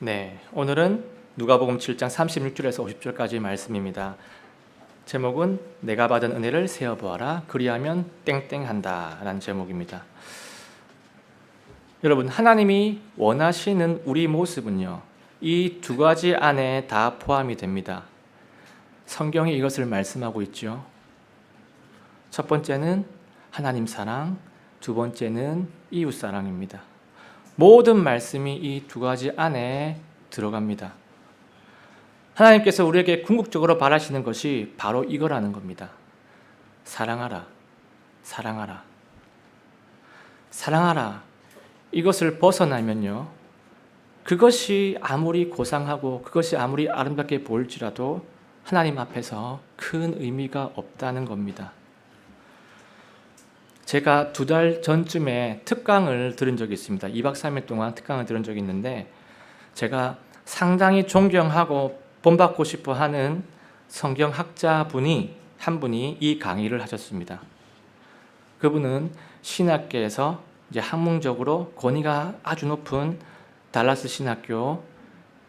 네, 오늘은 누가복음 7장 36절에서 50절까지 말씀입니다. 제목은 내가 받은 은혜를 세어보아라 그리하면 땡땡한다 라는 제목입니다. 여러분, 하나님이 원하시는 우리 모습은요, 이 두 가지 안에 다 포함이 됩니다. 성경이 이것을 말씀하고 있죠. 첫 번째는 하나님 사랑, 두 번째는 이웃 사랑입니다. 모든 말씀이 이 두 가지 안에 들어갑니다. 하나님께서 우리에게 궁극적으로 바라시는 것이 바로 이거라는 겁니다. 사랑하라, 사랑하라, 사랑하라. 이것을 벗어나면요, 그것이 아무리 고상하고 그것이 아무리 아름답게 보일지라도 하나님 앞에서 큰 의미가 없다는 겁니다. 제가 2달 전쯤에 특강을 들은 적이 있습니다. 2박 3일 동안 특강을 들은 적이 있는데, 제가 상당히 존경하고 본받고 싶어 하는 성경학자 한 분이 이 강의를 하셨습니다. 그분은 신학계에서 이제 학문적으로 권위가 아주 높은 달라스 신학교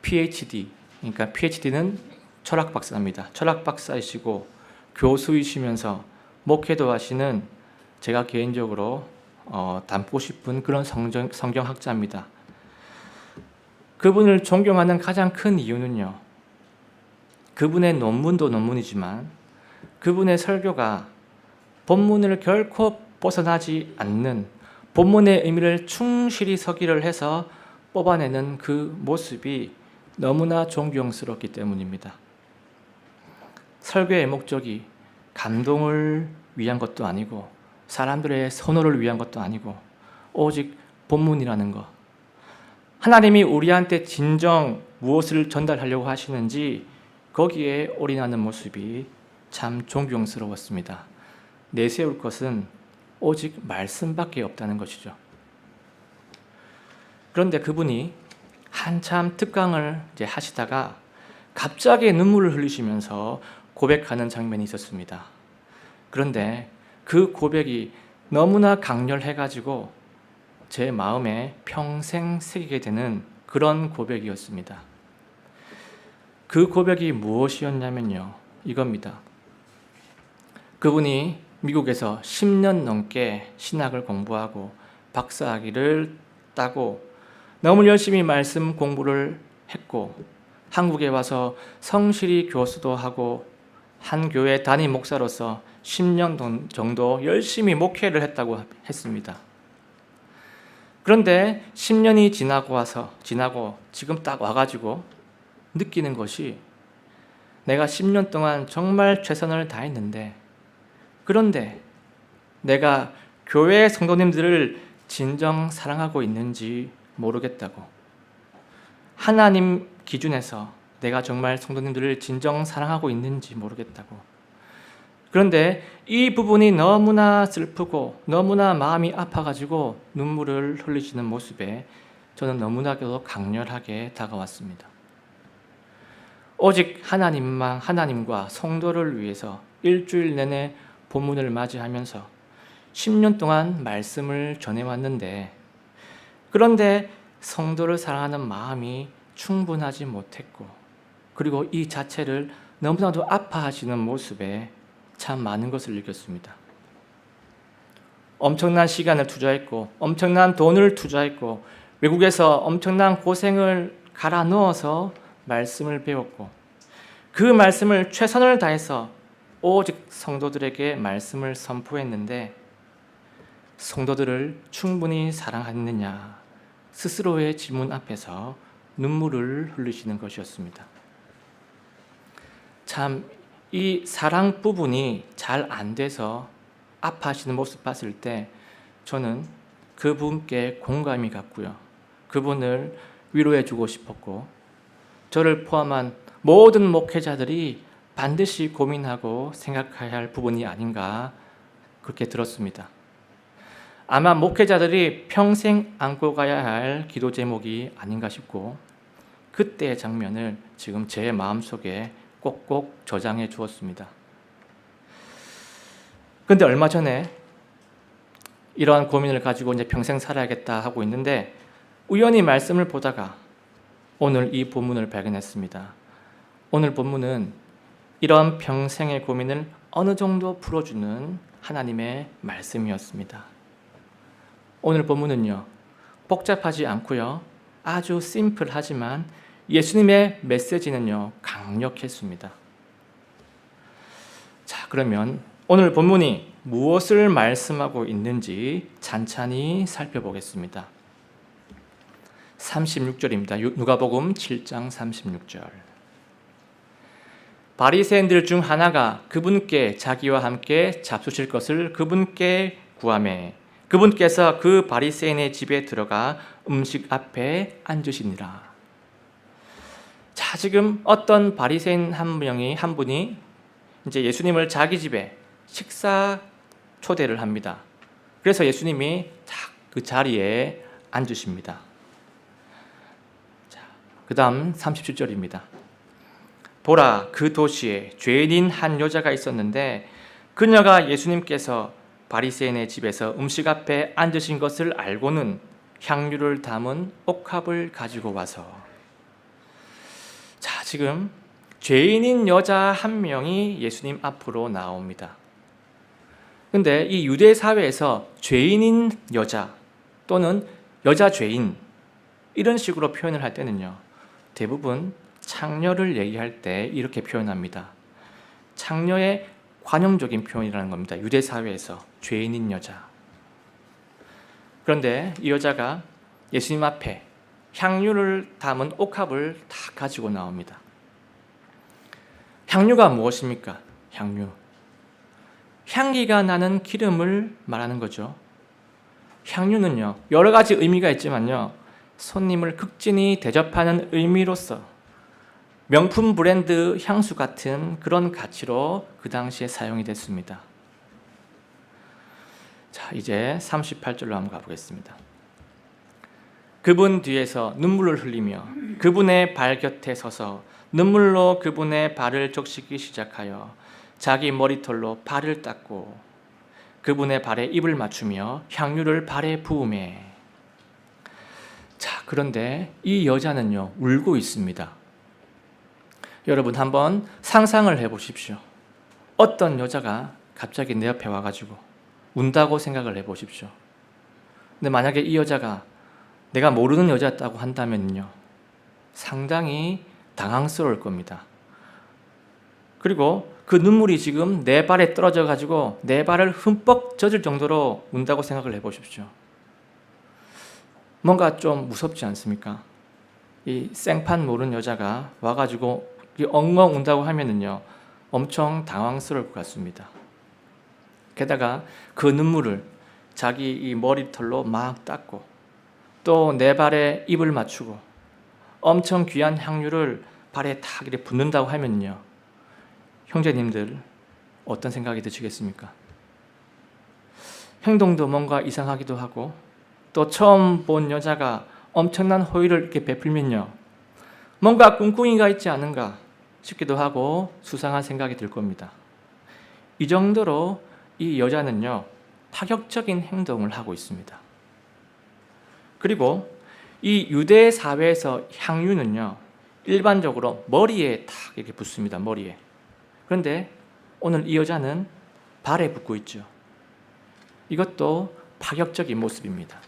PhD, 그러니까 PhD는 철학 박사입니다. 철학 박사이시고 교수이시면서 목회도 하시는, 제가 개인적으로 닮고 싶은 그런 성경학자입니다. 그분을 존경하는 가장 큰 이유는요, 그분의 논문도 논문이지만 그분의 설교가 본문을 결코 벗어나지 않는, 본문의 의미를 충실히 서기를 해서 뽑아내는 그 모습이 너무나 존경스럽기 때문입니다. 설교의 목적이 감동을 위한 것도 아니고 사람들의 선호를 위한 것도 아니고 오직 본문이라는 것, 하나님이 우리한테 진정 무엇을 전달하려고 하시는지 거기에 올인하는 모습이 참 존경스러웠습니다. 내세울 것은 오직 말씀밖에 없다는 것이죠. 그런데 그분이 한참 특강을 이제 하시다가 갑자기 눈물을 흘리시면서 고백하는 장면이 있었습니다. 그런데 그 고백이 너무나 강렬해가지고 제 마음에 평생 새기게 되는 그런 고백이었습니다. 그 고백이 무엇이었냐면요, 이겁니다. 그분이 미국에서 10년 넘게 신학을 공부하고 박사학위를 따고 너무 열심히 말씀 공부를 했고 한국에 와서 성실히 교수도 하고 한 교회 담임 목사로서 10년 정도 열심히 목회를 했다고 했습니다. 그런데 10년이 지나고 지금 딱 와가지고 느끼는 것이, 내가 10년 동안 정말 최선을 다했는데, 그런데 내가 교회 성도님들을 진정 사랑하고 있는지 모르겠다고, 하나님 기준에서 내가 정말 성도님들을 진정 사랑하고 있는지 모르겠다고. 그런데 이 부분이 너무나 슬프고 너무나 마음이 아파가지고 눈물을 흘리시는 모습에 저는 너무나도 강렬하게 다가왔습니다. 오직 하나님과 성도를 위해서 일주일 내내 본문을 맞이하면서 10년 동안 말씀을 전해왔는데, 그런데 성도를 사랑하는 마음이 충분하지 못했고, 그리고 이 자체를 너무나도 아파하시는 모습에 참 많은 것을 느꼈습니다. 엄청난 시간을 투자했고 엄청난 돈을 투자했고 외국에서 엄청난 고생을 갈아 넣어서 말씀을 배웠고, 그 말씀을 최선을 다해서 오직 성도들에게 말씀을 선포했는데, 성도들을 충분히 사랑했느냐, 스스로의 질문 앞에서 눈물을 흘리시는 것이었습니다. 참 이 사랑 부분이 잘 안 돼서 아파하시는 모습 봤을 때 저는 그분께 공감이 갔고요, 그분을 위로해 주고 싶었고, 저를 포함한 모든 목회자들이 반드시 고민하고 생각해야 할 부분이 아닌가 그렇게 들었습니다. 아마 목회자들이 평생 안고 가야 할 기도 제목이 아닌가 싶고, 그때의 장면을 지금 제 마음속에 꼭꼭 저장해 주었습니다. 그런데 얼마 전에 이러한 고민을 가지고 이제 평생 살아야겠다 하고 있는데, 우연히 말씀을 보다가 오늘 이 본문을 발견했습니다. 오늘 본문은 이런 평생의 고민을 어느 정도 풀어주는 하나님의 말씀이었습니다. 오늘 본문은요, 복잡하지 않고요, 아주 심플하지만 예수님의 메시지는요, 강력했습니다. 자, 그러면 오늘 본문이 무엇을 말씀하고 있는지 찬찬히 살펴보겠습니다. 36절입니다. 누가복음 7장 36절. 바리새인들 중 하나가 그분께 자기와 함께 잡수실 것을 그분께 구하매 그분께서 그 바리새인의 집에 들어가 음식 앞에 앉으시니라. 자, 지금 어떤 바리새인 한 분이 이제 예수님을 자기 집에 식사 초대를 합니다. 그래서 예수님이 그 자리에 앉으십니다. 자, 그 다음 37절입니다. 보라, 그 도시에 죄인인 한 여자가 있었는데 그녀가 예수님께서 바리새인의 집에서 음식 앞에 앉으신 것을 알고는 향유를 담은 옥합을 가지고 와서, 자, 지금 죄인인 여자 한 명이 예수님 앞으로 나옵니다. 근데 이 유대 사회에서 죄인인 여자 또는 여자 죄인 이런 식으로 표현을 할 때는요, 대부분 창녀를 얘기할 때 이렇게 표현합니다. 창녀의 관용적인 표현이라는 겁니다. 유대 사회에서 죄인인 여자. 그런데 이 여자가 예수님 앞에 향유를 담은 옥합을 다 가지고 나옵니다. 향유가 무엇입니까? 향유. 향기가 나는 기름을 말하는 거죠. 향유는요, 여러 가지 의미가 있지만요, 손님을 극진히 대접하는 의미로서 명품 브랜드 향수 같은 그런 가치로 그 당시에 사용이 됐습니다. 자, 이제 38절로 한번 가보겠습니다. 그분 뒤에서 눈물을 흘리며 그분의 발 곁에 서서 눈물로 그분의 발을 적시기 시작하여 자기 머리털로 발을 닦고 그분의 발에 입을 맞추며 향유를 발에 부으매. 자, 그런데 이 여자는요, 울고 있습니다. 여러분 한번 상상을 해보십시오. 어떤 여자가 갑자기 내 옆에 와가지고 운다고 생각을 해보십시오. 근데 만약에 이 여자가 내가 모르는 여자였다고 한다면요, 상당히 당황스러울 겁니다. 그리고 그 눈물이 지금 내 발에 떨어져 가지고 내 발을 흠뻑 젖을 정도로 운다고 생각을 해보십시오. 뭔가 좀 무섭지 않습니까? 이 생판 모르는 여자가 와가지고 엉엉 운다고 하면은요, 엄청 당황스러울 것 같습니다. 게다가 그 눈물을 자기 이 머리털로 막 닦고 또 내 발에 입을 맞추고 엄청 귀한 향유를 발에 탁 이렇게 붓는다고 하면요, 형제님들 어떤 생각이 드시겠습니까? 행동도 뭔가 이상하기도 하고 또 처음 본 여자가 엄청난 호의를 이렇게 베풀면요, 뭔가 꿍꿍이가 있지 않은가 싶기도 하고 수상한 생각이 들 겁니다. 이 정도로 이 여자는요, 파격적인 행동을 하고 있습니다. 그리고 이 유대 사회에서 향유는요, 일반적으로 머리에 탁 이렇게 붓습니다. 머리에. 그런데 오늘 이 여자는 발에 붓고 있죠. 이것도 파격적인 모습입니다.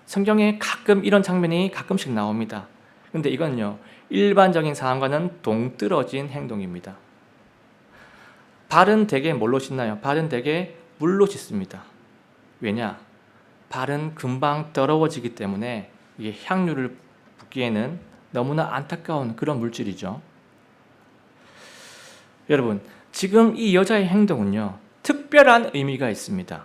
성경에 가끔 이런 장면이 가끔씩 나옵니다. 그런데 이건요, 일반적인 상황과는 동떨어진 행동입니다. 발은 대개 뭘로 씻나요? 발은 대개 물로 씻습니다. 왜냐? 발은 금방 더러워지기 때문에 이게 향유를 붓기에는 너무나 안타까운 그런 물질이죠. 여러분, 지금 이 여자의 행동은요, 특별한 의미가 있습니다.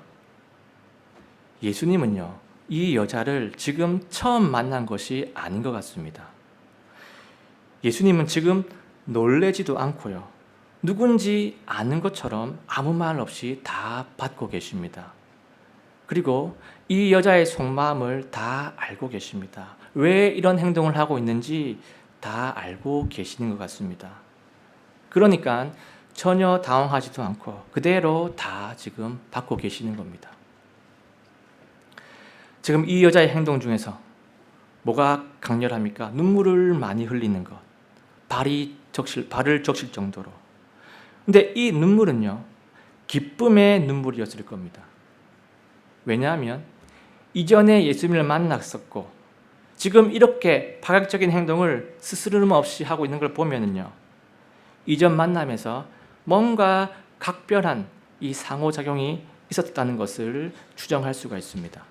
예수님은요, 이 여자를 지금 처음 만난 것이 아닌 것 같습니다. 예수님은 지금 놀래지도 않고요, 누군지 아는 것처럼 아무 말 없이 다 받고 계십니다. 그리고 이 여자의 속마음을 다 알고 계십니다. 왜 이런 행동을 하고 있는지 다 알고 계시는 것 같습니다. 그러니까 전혀 당황하지도 않고 그대로 다 지금 받고 계시는 겁니다. 지금 이 여자의 행동 중에서 뭐가 강렬합니까? 눈물을 많이 흘리는 것. 발을 적실 정도로. 근데 이 눈물은요, 기쁨의 눈물이었을 겁니다. 왜냐하면 이전에 예수님을 만났었고 지금 이렇게 파격적인 행동을 스스럼없이 하고 있는 걸 보면은요, 이전 만남에서 뭔가 각별한 이 상호작용이 있었다는 것을 추정할 수가 있습니다.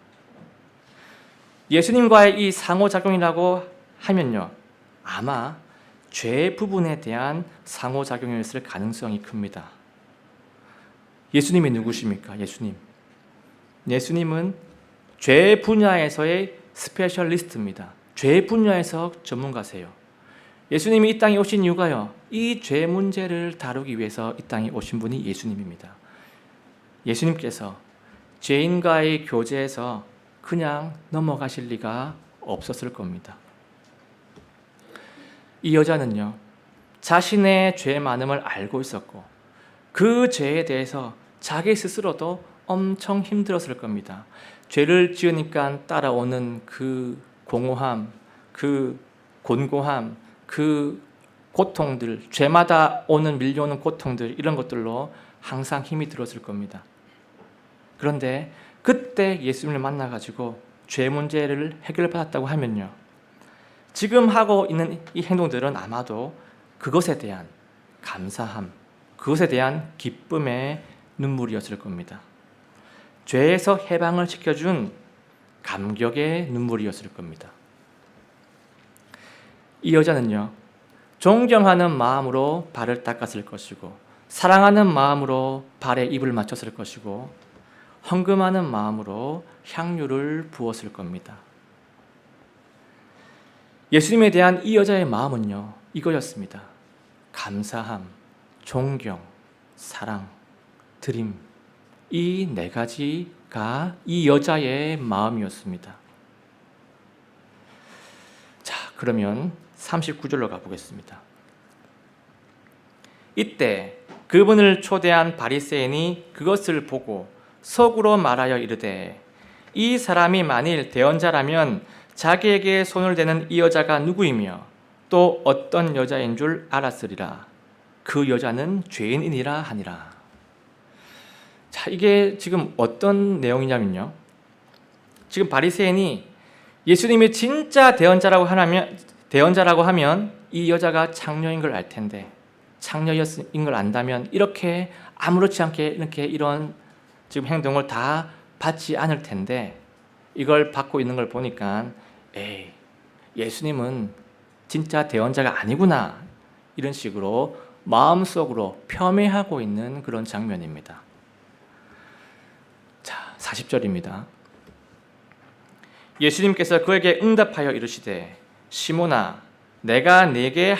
예수님과의 이 상호작용이라고 하면요, 아마 죄 부분에 대한 상호작용이었을 가능성이 큽니다. 예수님이 누구십니까? 예수님은 죄 분야에서의 스페셜리스트입니다. 죄 분야에서 전문가세요. 예수님이 이 땅에 오신 이유가요, 이 죄 문제를 다루기 위해서 이 땅에 오신 분이 예수님입니다. 예수님께서 죄인과의 교제에서 그냥 넘어가실 리가 없었을 겁니다. 이 여자는요, 자신의 죄 많음을 알고 있었고 그 죄에 대해서 자기 스스로도 엄청 힘들었을 겁니다. 죄를 지으니까 따라오는 그 공허함, 그 곤고함, 그 고통들, 죄마다 밀려오는 고통들, 이런 것들로 항상 힘이 들었을 겁니다. 그런데 그때 예수님을 만나가지고 죄 문제를 해결받았다고 하면요, 지금 하고 있는 이 행동들은 아마도 그것에 대한 감사함, 그것에 대한 기쁨의 눈물이었을 겁니다. 죄에서 해방을 시켜준 감격의 눈물이었을 겁니다. 이 여자는요, 존경하는 마음으로 발을 닦았을 것이고 사랑하는 마음으로 발에 입을 맞췄을 것이고 헌금하는 마음으로 향유를 부었을 겁니다. 예수님에 대한 이 여자의 마음은요, 이거였습니다. 감사함, 존경, 사랑, 드림, 이 네 가지가 이 여자의 마음이었습니다. 자, 그러면 39절로 가보겠습니다. 이때 그분을 초대한 바리새인이 그것을 보고 속으로 말하여 이르되, 이 사람이 만일 대언자라면 자기에게 손을 대는 이 여자가 누구이며 또 어떤 여자인 줄 알았으리라. 그 여자는 죄인이니라 하니라. 자, 이게 지금 어떤 내용이냐면요, 지금 바리새인이 예수님이 진짜 대언자라고 하면 이 여자가 창녀인 걸 알 텐데, 창녀인 걸 안다면 이렇게 아무렇지 않게 이렇게 이런 지금 행동을 다 받지 않을 텐데, 이걸 받고 있는 걸 보니까 예수님은 진짜 대언자가 아니구나, 이런 식으로 마음속으로 폄훼하고 있는 그런 장면입니다. 자, 40절입니다. 예수님께서 그에게 응답하여 이르시되, 시몬아, 내가 네게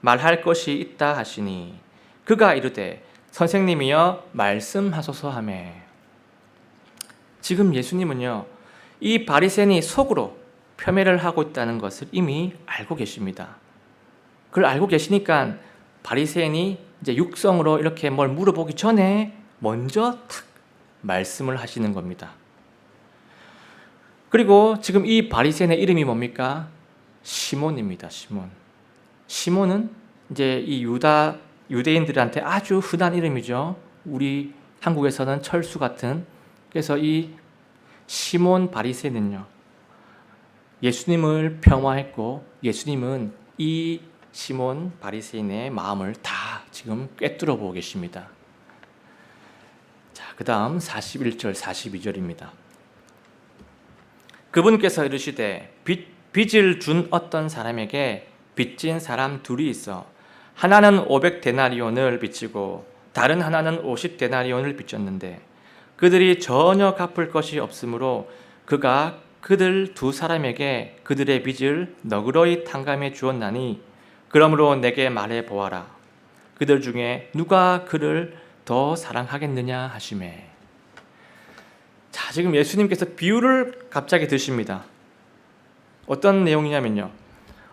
말할 것이 있다 하시니, 그가 이르되, 선생님이여 말씀하소서 하매. 지금 예수님은요, 이 바리새인이 속으로 폄훼를 하고 있다는 것을 이미 알고 계십니다. 그걸 알고 계시니까 바리새인이 이제 육성으로 이렇게 뭘 물어보기 전에 먼저 탁 말씀을 하시는 겁니다. 그리고 지금 이 바리새인의 이름이 뭡니까? 시몬입니다. 시몬은 이제 이 유대인들한테 아주 흔한 이름이죠. 우리 한국에서는 철수 같은. 그래서 이 시몬 바리새인은요, 예수님을 평화했고 예수님은 이 시몬 바리새인의 마음을 다 지금 꿰뚫어 보고 계십니다. 자, 그 다음 41절 42절입니다. 그분께서 이르시되, 빚을 준 어떤 사람에게 빚진 사람 둘이 있어 하나는 500데나리온을 빚지고 다른 하나는 50데나리온을 빚졌는데 그들이 전혀 갚을 것이 없으므로 그가 그들 두 사람에게 그들의 빚을 너그러이 탕감해 주었나니, 그러므로 내게 말해 보아라. 그들 중에 누가 그를 더 사랑하겠느냐 하시매. 자, 지금 예수님께서 비유를 갑자기 드십니다. 어떤 내용이냐면요,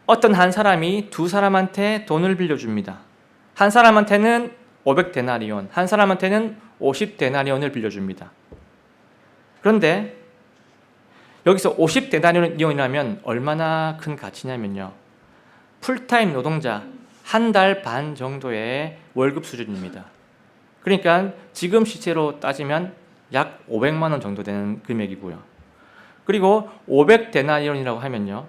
어떤 한 사람이 두 사람한테 돈을 빌려줍니다. 한 사람한테는 500데나리온, 한 사람한테는 50데나리온을 빌려줍니다. 그런데 여기서 50데나리온이라면 얼마나 큰 가치냐면요, 풀타임 노동자 한 달 반 정도의 월급 수준입니다. 그러니까 지금 시세로 따지면 약 500만 원 정도 되는 금액이고요. 그리고 500데나리온이라고 하면요,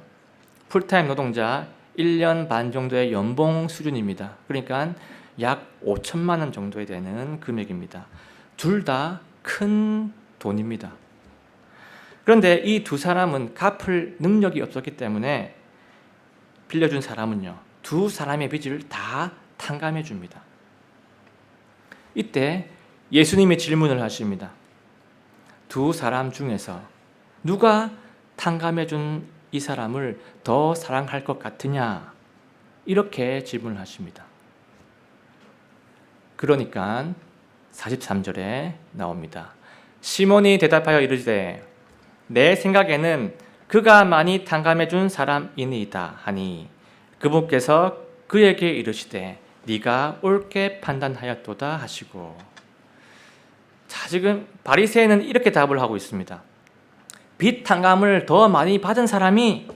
풀타임 노동자 1년 반 정도의 연봉 수준입니다. 그러니까 약 5천만 원 정도에 되는 금액입니다. 둘 다 큰 돈입니다. 그런데 이 두 사람은 갚을 능력이 없었기 때문에 빌려준 사람은요, 두 사람의 빚을 다 탕감해 줍니다. 이때 예수님이 질문을 하십니다. 두 사람 중에서 누가 탕감해 준 이 사람을 더 사랑할 것 같으냐? 이렇게 질문을 하십니다. 그러니까 43절에 나옵니다. 시몬이 대답하여 이르되 내 생각에는 그가 많이 탕감해 준 사람이니이다 하니 그분께서 그에게 이르시되 네가 옳게 판단하였도다 하시고. 자, 지금 바리새인은 이렇게 답을 하고 있습니다. 빚 탕감을 더 많이 받은 사람이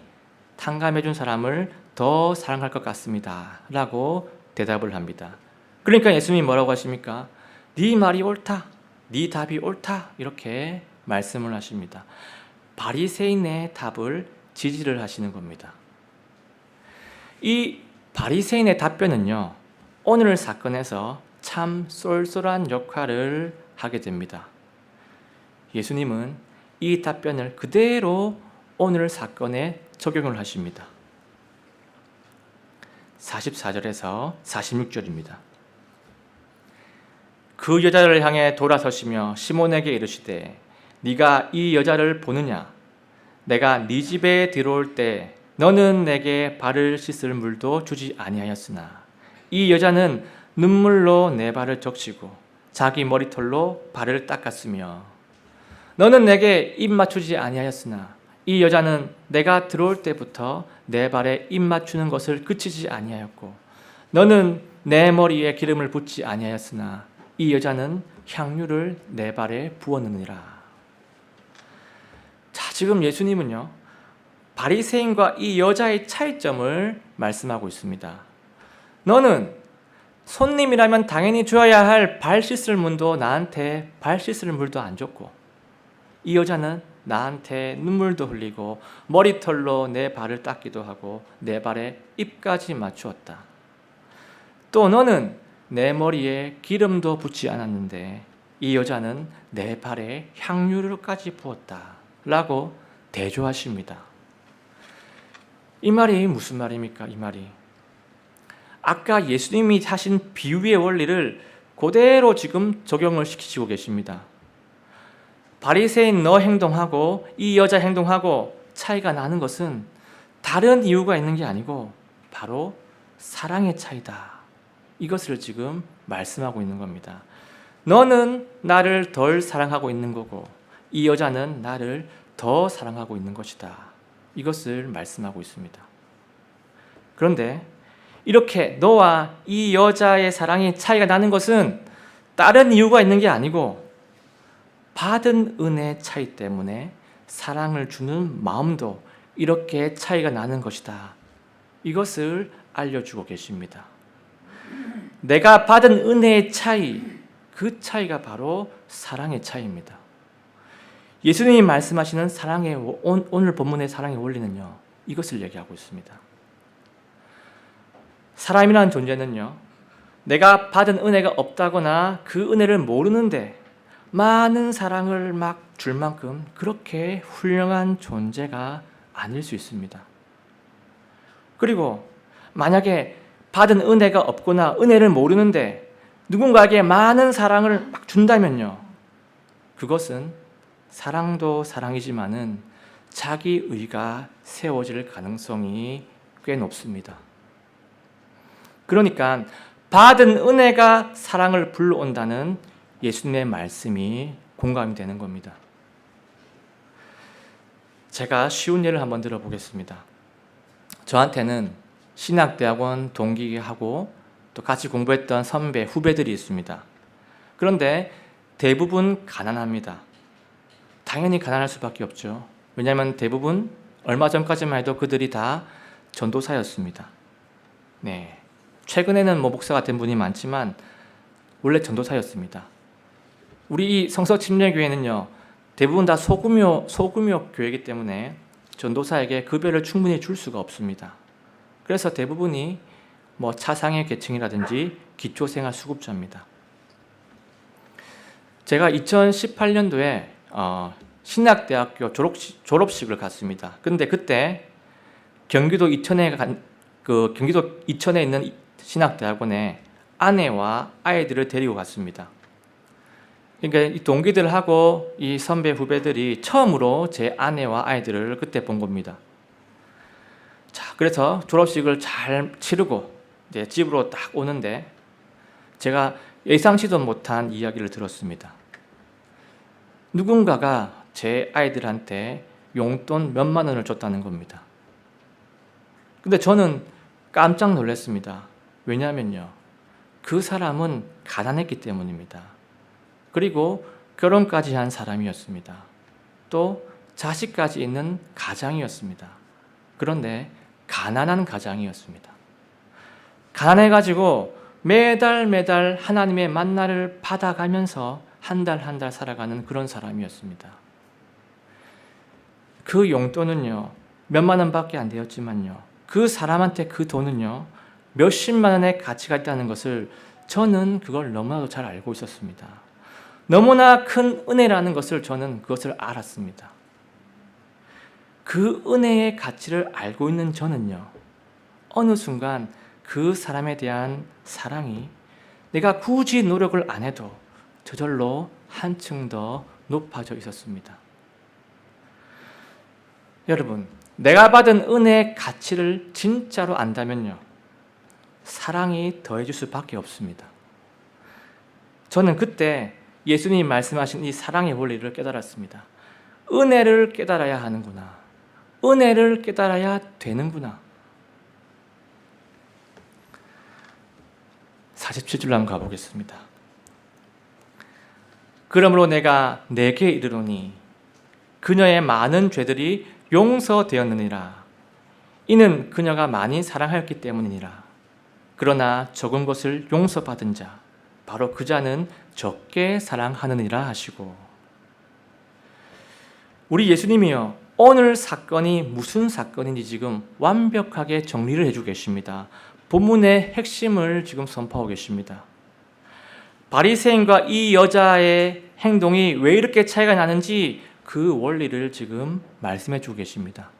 탕감해 준 사람을 더 사랑할 것 같습니다 라고 대답을 합니다. 그러니까 예수님이 뭐라고 하십니까? 네 말이 옳다, 네 답이 옳다, 이렇게 말씀을 하십니다. 바리새인의 답을 지지를 하시는 겁니다. 이 바리새인의 답변은요, 오늘 사건에서 참 쏠쏠한 역할을 하게 됩니다. 예수님은 이 답변을 그대로 오늘 사건에 적용을 하십니다. 44절에서 46절입니다. 그 여자를 향해 돌아서시며 시몬에게 이르시되 네가 이 여자를 보느냐? 내가 네 집에 들어올 때 너는 내게 발을 씻을 물도 주지 아니하였으나 이 여자는 눈물로 내 발을 적시고 자기 머리털로 발을 닦았으며 너는 내게 입 맞추지 아니하였으나 이 여자는 내가 들어올 때부터 내 발에 입 맞추는 것을 그치지 아니하였고 너는 내 머리에 기름을 붓지 아니하였으나 이 여자는 향유를 내 발에 부었느니라. 자, 지금 예수님은요, 바리새인과 이 여자의 차이점을 말씀하고 있습니다. 너는 손님이라면 당연히 줘야 할 발 씻을 물도 나한테 발 씻을 물도 안 줬고 이 여자는 나한테 눈물도 흘리고 머리털로 내 발을 닦기도 하고 내 발에 입까지 맞추었다. 또 너는 내 머리에 기름도 붓지 않았는데 이 여자는 내 발에 향유를까지 부었다 라고 대조하십니다. 이 말이 무슨 말입니까? 이 말이 아까 예수님이 하신 비유의 원리를 그대로 지금 적용을 시키시고 계십니다. 바리새인 너 행동하고 이 여자 행동하고 차이가 나는 것은 다른 이유가 있는 게 아니고 바로 사랑의 차이다. 이것을 지금 말씀하고 있는 겁니다. 너는 나를 덜 사랑하고 있는 거고 이 여자는 나를 더 사랑하고 있는 것이다. 이것을 말씀하고 있습니다. 그런데 이렇게 너와 이 여자의 사랑이 차이가 나는 것은 다른 이유가 있는 게 아니고 받은 은혜의 차이 때문에 사랑을 주는 마음도 이렇게 차이가 나는 것이다. 이것을 알려주고 계십니다. 내가 받은 은혜의 차이, 그 차이가 바로 사랑의 차이입니다. 예수님이 말씀하시는 사랑의 오늘 본문의 사랑의 원리는요, 이것을 얘기하고 있습니다. 사람이라는 존재는요, 내가 받은 은혜가 없다거나 그 은혜를 모르는데 많은 사랑을 막 줄 만큼 그렇게 훌륭한 존재가 아닐 수 있습니다. 그리고 만약에 받은 은혜가 없거나 은혜를 모르는데 누군가에게 많은 사랑을 막 준다면요, 그것은 사랑도 사랑이지만은 자기 의가 세워질 가능성이 꽤 높습니다. 그러니까 받은 은혜가 사랑을 불러온다는 예수님의 말씀이 공감이 되는 겁니다. 제가 쉬운 예를 한번 들어보겠습니다. 저한테는 신학대학원 동기하고 또 같이 공부했던 선배, 후배들이 있습니다. 그런데 대부분 가난합니다. 당연히 가난할 수밖에 없죠. 왜냐하면 대부분 얼마 전까지만 해도 그들이 다 전도사였습니다. 네, 최근에는 뭐 목사가 된 분이 많지만 원래 전도사였습니다. 우리 이 성서 침례교회는요, 대부분 다 소규모 교회이기 때문에 전도사에게 급여를 충분히 줄 수가 없습니다. 그래서 대부분이 뭐 차상위 계층이라든지 기초생활수급자입니다. 제가 2018년도에 신학대학교 졸업식을 갔습니다. 근데 그때 경기도 이천에 있는 신학대학원에 아내와 아이들을 데리고 갔습니다. 그러니까 이 동기들하고 이 선배 후배들이 처음으로 제 아내와 아이들을 그때 본 겁니다. 자, 그래서 졸업식을 잘 치르고 이제 집으로 딱 오는데 제가 예상치도 못한 이야기를 들었습니다. 누군가가 제 아이들한테 용돈 몇만 원을 줬다는 겁니다. 근데 저는 깜짝 놀랐습니다. 왜냐하면요, 그 사람은 가난했기 때문입니다. 그리고 결혼까지 한 사람이었습니다. 또 자식까지 있는 가장이었습니다. 그런데 가난한 가장이었습니다. 가난해가지고 매달 하나님의 만나를 받아가면서 한 달 한 달 살아가는 그런 사람이었습니다. 그 용돈은요, 몇만 원밖에 안 되었지만요, 그 사람한테 그 돈은요, 몇십만 원의 가치가 있다는 것을 저는 그걸 너무나도 잘 알고 있었습니다. 너무나 큰 은혜라는 것을 저는 그것을 알았습니다. 그 은혜의 가치를 알고 있는 저는요, 어느 순간 그 사람에 대한 사랑이 내가 굳이 노력을 안 해도 저절로 한층 더 높아져 있었습니다. 여러분, 내가 받은 은혜의 가치를 진짜로 안다면요, 사랑이 더해질 수밖에 없습니다. 저는 그때 예수님이 말씀하신 이 사랑의 원리를 깨달았습니다. 은혜를 깨달아야 하는구나. 은혜를 깨달아야 되는구나. 47절로 한번 가보겠습니다. 그러므로 내가 내게 이르노니 그녀의 많은 죄들이 용서되었느니라. 이는 그녀가 많이 사랑하였기 때문이니라. 그러나 적은 것을 용서받은 자, 바로 그 자는 적게 사랑하느니라 하시고. 우리 예수님이요, 오늘 사건이 무슨 사건인지 지금 완벽하게 정리를 해주고 계십니다. 본문의 핵심을 지금 선포하고 계십니다. 바리새인과 이 여자의 행동이 왜 이렇게 차이가 나는지 그 원리를 지금 말씀해 주고 계십니다.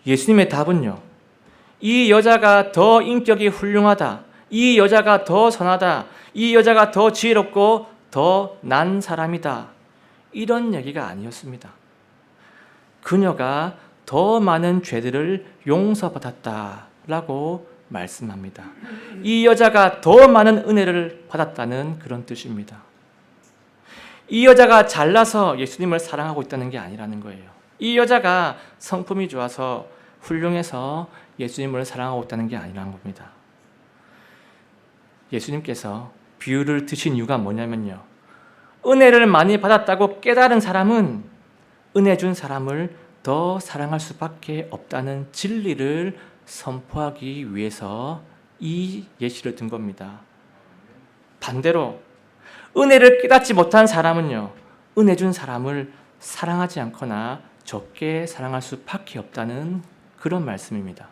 예수님의 답은요, 이 여자가 더 인격이 훌륭하다, 이 여자가 더 선하다, 이 여자가 더 지혜롭고 더 난 사람이다, 이런 얘기가 아니었습니다. 그녀가 더 많은 죄들을 용서받았다라고 말씀합니다. 이 여자가 더 많은 은혜를 받았다는 그런 뜻입니다. 이 여자가 잘나서 예수님을 사랑하고 있다는 게 아니라는 거예요. 이 여자가 성품이 좋아서 훌륭해서 예수님을 사랑하고 있다는 게 아니라는 겁니다. 예수님께서 비유를 드신 이유가 뭐냐면요, 은혜를 많이 받았다고 깨달은 사람은 은혜 준 사람을 더 사랑할 수밖에 없다는 진리를 선포하기 위해서 이 예시를 든 겁니다. 반대로 은혜를 깨닫지 못한 사람은요, 은혜 준 사람을 사랑하지 않거나 적게 사랑할 수밖에 없다는 그런 말씀입니다.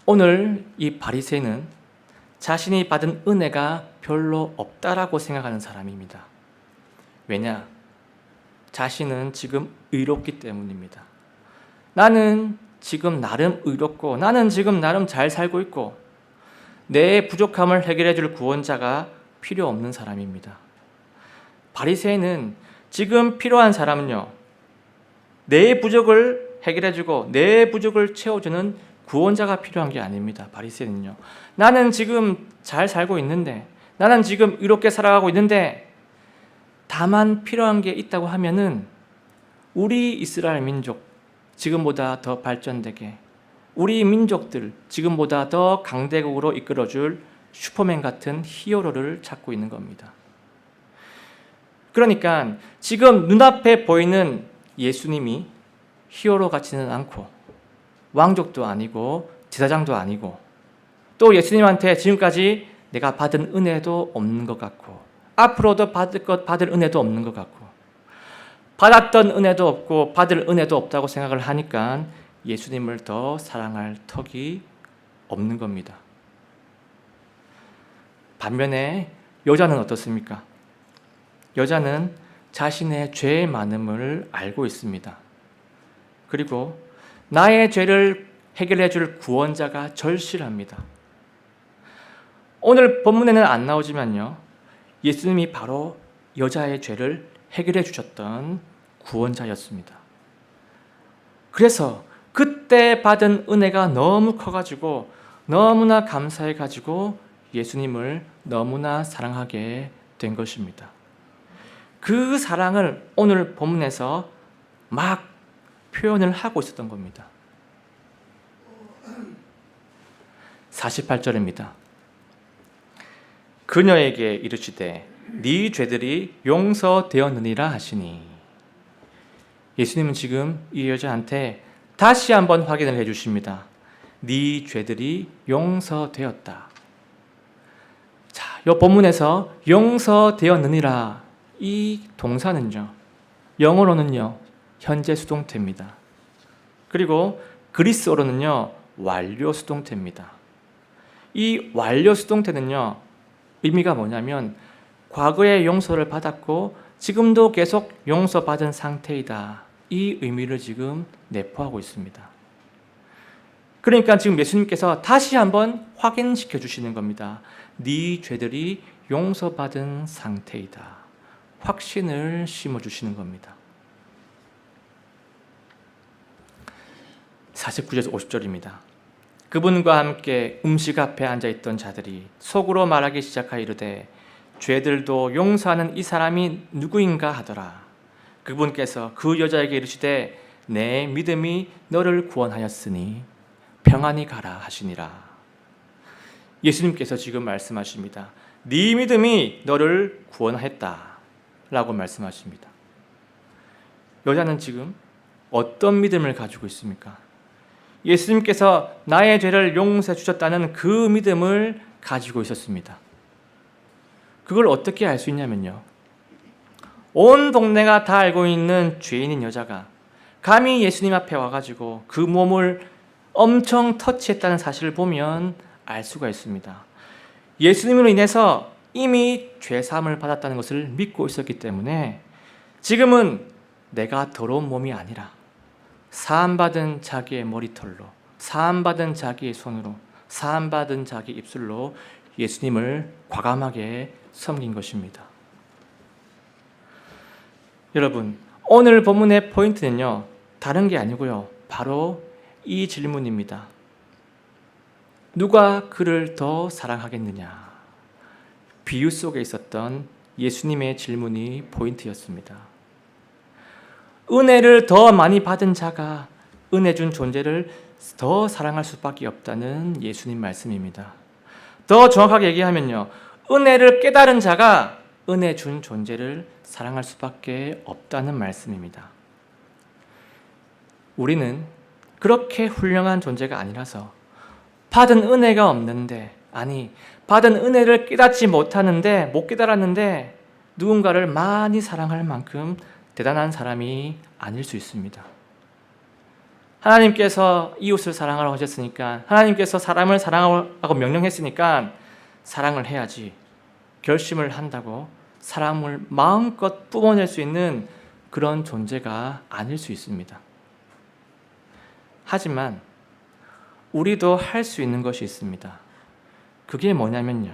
오늘 이 바리새인은 자신이 받은 은혜가 별로 없다라고 생각하는 사람입니다. 왜냐? 자신은 지금 의롭기 때문입니다. 나는 지금 나름 의롭고, 나는 지금 나름 잘 살고 있고, 내 부족함을 해결해 줄 구원자가 필요 없는 사람입니다. 바리새인은 지금 필요한 사람은요, 내 부족을 해결해 주고 내 부족을 채워주는 구원자가 필요한 게 아닙니다. 바리새인은요, 나는 지금 잘 살고 있는데, 나는 지금 의롭게 살아가고 있는데, 다만 필요한 게 있다고 하면은 우리 이스라엘 민족 지금보다 더 발전되게, 우리 민족들 지금보다 더 강대국으로 이끌어줄 슈퍼맨 같은 히어로를 찾고 있는 겁니다. 그러니까 지금 눈앞에 보이는 예수님이 히어로 같지는 않고 왕족도 아니고 제사장도 아니고 또 예수님한테 지금까지 내가 받은 은혜도 없는 것 같고 앞으로도 받을 은혜도 없는 것 같고 받았던 은혜도 없고 받을 은혜도 없다고 생각을 하니까 예수님을 더 사랑할 턱이 없는 겁니다. 반면에 여자는 어떻습니까? 여자는 자신의 죄의 많음을 알고 있습니다. 그리고 나의 죄를 해결해 줄 구원자가 절실합니다. 오늘 본문에는 안 나오지만요, 예수님이 바로 여자의 죄를 해결해 주셨던 구원자였습니다. 그래서 그때 받은 은혜가 너무 커가지고 너무나 감사해가지고 예수님을 너무나 사랑하게 된 것입니다. 그 사랑을 오늘 본문에서 막 표현을 하고 있었던 겁니다. 48절입니다. 그녀에게 이르시되 네 죄들이 용서되었느니라 하시니, 예수님은 지금 이 여자한테 다시 한번 확인을 해 주십니다. 네 죄들이 용서되었다. 자, 이 본문에서 용서되었느니라 이 동사는요, 영어로는요 현재 수동태입니다. 그리고 그리스어로는요 완료 수동태입니다. 이 완료 수동태는요 의미가 뭐냐면 과거에 용서를 받았고 지금도 계속 용서받은 상태이다, 이 의미를 지금 내포하고 있습니다. 그러니까 지금 예수님께서 다시 한번 확인시켜 주시는 겁니다. 네 죄들이 용서받은 상태이다. 확신을 심어주시는 겁니다. 49절 50절입니다. 그분과 함께 음식 앞에 앉아있던 자들이 속으로 말하기 시작하여 이르되 죄들도 용서하는 이 사람이 누구인가 하더라. 그분께서 그 여자에게 이르시되 내 믿음이 너를 구원하였으니 평안히 가라 하시니라. 예수님께서 지금 말씀하십니다. 네 믿음이 너를 구원했다 라고 말씀하십니다. 여자는 지금 어떤 믿음을 가지고 있습니까? 예수님께서 나의 죄를 용서해 주셨다는 그 믿음을 가지고 있었습니다. 그걸 어떻게 알 수 있냐면요, 온 동네가 다 알고 있는 죄인인 여자가 감히 예수님 앞에 와가지고 그 몸을 엄청 터치했다는 사실을 보면 알 수가 있습니다. 예수님으로 인해서 이미 죄사함을 받았다는 것을 믿고 있었기 때문에 지금은 내가 더러운 몸이 아니라 사함받은 자기의 머리털로, 사함받은 자기의 손으로, 사함받은 자기 입술로 예수님을 과감하게 섬긴 것입니다. 여러분, 오늘 본문의 포인트는요 다른 게 아니고요 바로 이 질문입니다. 누가 그를 더 사랑하겠느냐? 비유 속에 있었던 예수님의 질문이 포인트였습니다. 은혜를 더 많이 받은 자가 은혜 준 존재를 더 사랑할 수밖에 없다는 예수님 말씀입니다. 더 정확하게 얘기하면요, 은혜를 깨달은 자가 은혜 준 존재를 사랑할 수밖에 없다는 말씀입니다. 우리는 그렇게 훌륭한 존재가 아니라서 받은 은혜가 없는데, 아니 받은 은혜를 깨닫지 못하는데, 못 깨달았는데 누군가를 많이 사랑할 만큼 대단한 사람이 아닐 수 있습니다. 하나님께서 이웃을 사랑하라고 하셨으니까, 하나님께서 사람을 사랑하라고 명령했으니까 사랑을 해야지 결심을 한다고 사랑을 마음껏 뿜어낼 수 있는 그런 존재가 아닐 수 있습니다. 하지만 우리도 할 수 있는 것이 있습니다. 그게 뭐냐면요,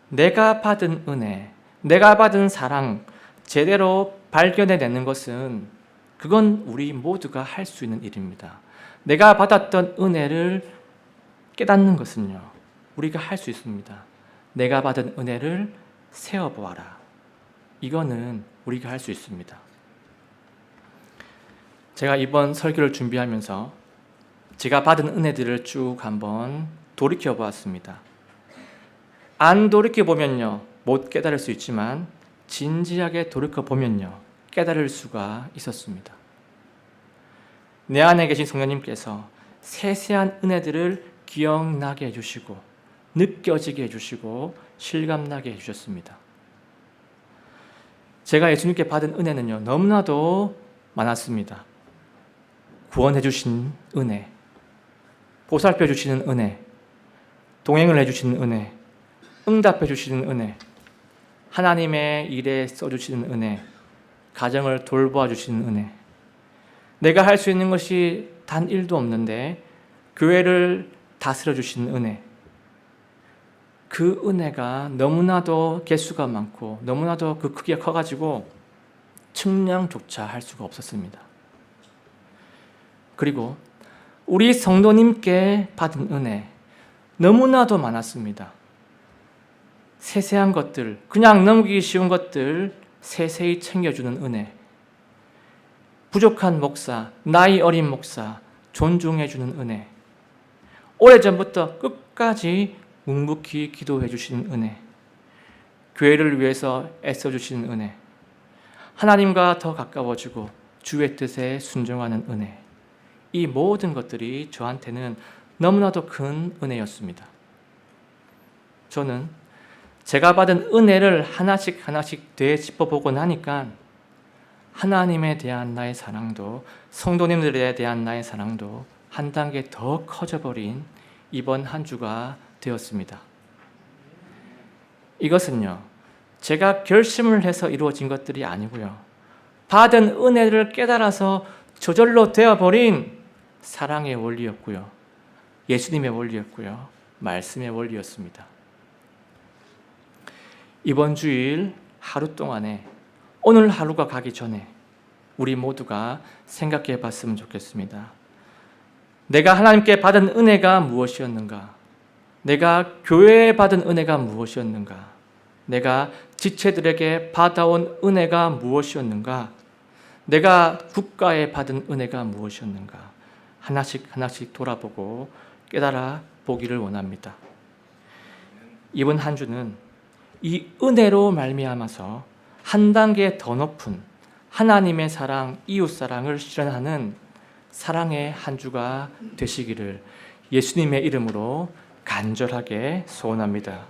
내가 받은 은혜, 내가 받은 사랑 제대로 발견해내는 것은 그건 우리 모두가 할 수 있는 일입니다. 내가 받았던 은혜를 깨닫는 것은요 우리가 할 수 있습니다. 내가 받은 은혜를 세어보아라. 이거는 우리가 할 수 있습니다. 제가 이번 설교를 준비하면서 제가 받은 은혜들을 쭉 한번 돌이켜 보았습니다. 안 돌이켜 보면요 못 깨달을 수 있지만 진지하게 돌이켜보면요, 깨달을 수가 있었습니다. 내 안에 계신 성령님께서 세세한 은혜들을 기억나게 해주시고 느껴지게 해주시고 실감나게 해주셨습니다. 제가 예수님께 받은 은혜는요, 너무나도 많았습니다. 구원해 주신 은혜, 보살펴 주시는 은혜, 동행을 해 주시는 은혜, 응답해 주시는 은혜, 하나님의 일에 써주시는 은혜, 가정을 돌보아 주시는 은혜. 내가 할 수 있는 것이 단 1도 없는데 교회를 다스려 주시는 은혜. 그 은혜가 너무나도 개수가 많고 너무나도 그 크기가 커가지고 측량조차 할 수가 없었습니다. 그리고 우리 성도님께 받은 은혜 너무나도 많았습니다. 세세한 것들, 그냥 넘기기 쉬운 것들 세세히 챙겨주는 은혜, 부족한 목사, 나이 어린 목사 존중해주는 은혜, 오래전부터 끝까지 묵묵히 기도해 주시는 은혜, 교회를 위해서 애써주시는 은혜, 하나님과 더 가까워지고 주의 뜻에 순종하는 은혜, 이 모든 것들이 저한테는 너무나도 큰 은혜였습니다. 저는 제가 받은 은혜를 하나씩 하나씩 되짚어보고 나니까 하나님에 대한 나의 사랑도, 성도님들에 대한 나의 사랑도 한 단계 더 커져버린 이번 한 주가 되었습니다. 이것은요, 제가 결심을 해서 이루어진 것들이 아니고요, 받은 은혜를 깨달아서 저절로 되어버린 사랑의 원리였고요, 예수님의 원리였고요, 말씀의 원리였습니다. 이번 주일 하루 동안에 오늘 하루가 가기 전에 우리 모두가 생각해 봤으면 좋겠습니다. 내가 하나님께 받은 은혜가 무엇이었는가? 내가 교회에 받은 은혜가 무엇이었는가? 내가 지체들에게 받아온 은혜가 무엇이었는가? 내가 국가에 받은 은혜가 무엇이었는가? 하나씩 하나씩 돌아보고 깨달아 보기를 원합니다. 이번 한 주는 이 은혜로 말미암아서 한 단계 더 높은 하나님의 사랑, 이웃 사랑을 실현하는 사랑의 한 주가 되시기를 예수님의 이름으로 간절하게 소원합니다.